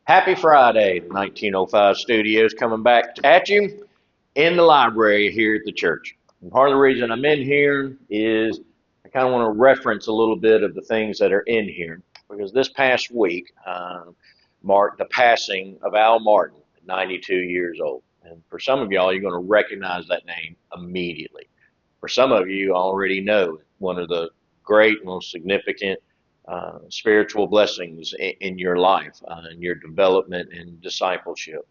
Happy Friday, the 1905 studios coming back at you in the library here at the church. And part of the reason I'm in here is I kind of want to reference a little bit of the things that are in here because this past week marked the passing of Al Martin at 92 years old. And for some of y'all, you're going to recognize that name immediately. For some of you already know one of the great, most significant spiritual blessings in your life, in your development and discipleship.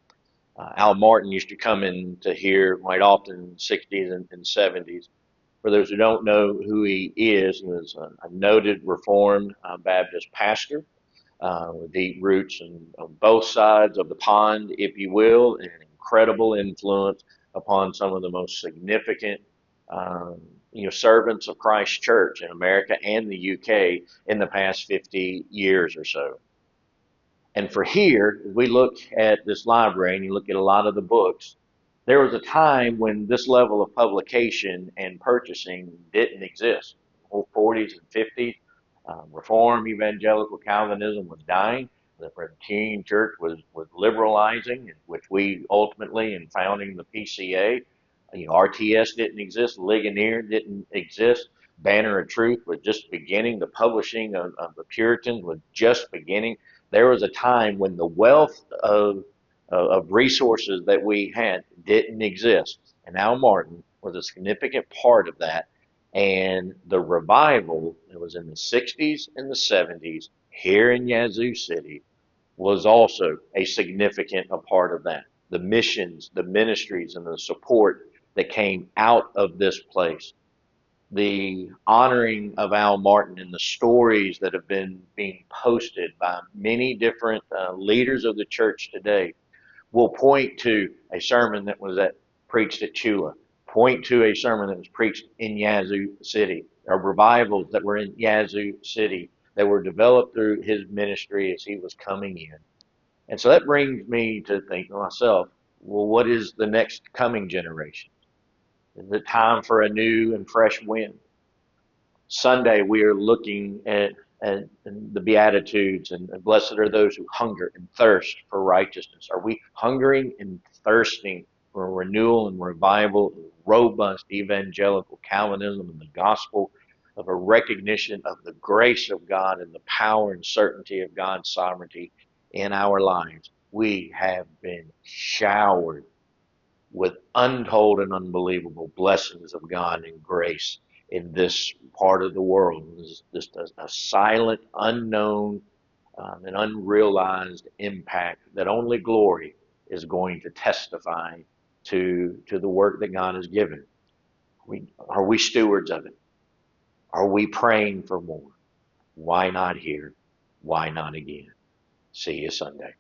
Al Martin used to come into here quite often in the 60s and 70s. For those who don't know who he was a noted Reformed Baptist pastor with deep roots on both sides of the pond, if you will, and an incredible influence upon some of the most significant, um, servants of Christ Church in America and the UK in the past 50 years or so. And for here, as we look at this library and you look at a lot of the books, there was a time when this level of publication and purchasing didn't exist. The whole 40s and 50s, Reform, Evangelical Calvinism was dying. The Presbyterian Church was liberalizing, which we ultimately, in founding the PCA, RTS didn't exist, Ligonier didn't exist, Banner of Truth was just beginning, the publishing of the Puritans was just beginning. There was a time when the wealth of resources that we had didn't exist. And Al Martin was a significant part of that. And the revival that was in the 60s and the 70s here in Yazoo City was also a significant a part of that. The missions, the ministries, and the support that came out of this place, the honoring of Al Martin and the stories that have been being posted by many different leaders of the church today will point to a sermon that was preached at Chula, point to a sermon that was preached in Yazoo City, or revivals that were in Yazoo City that were developed through his ministry as he was coming in. And so that brings me to think to myself, well, what is the next coming generation? Is it time for a new and fresh wind? Sunday, we are looking at the Beatitudes and blessed are those who hunger and thirst for righteousness. Are we hungering and thirsting for renewal and revival of robust evangelical Calvinism and the gospel of a recognition of the grace of God and the power and certainty of God's sovereignty in our lives? We have been showered with untold and unbelievable blessings of God and grace in this part of the world. It's just a silent, unknown, and unrealized impact that only glory is going to testify to the work that God has given. Are we stewards of it? Are we praying for more? Why not here? Why not again? See you Sunday.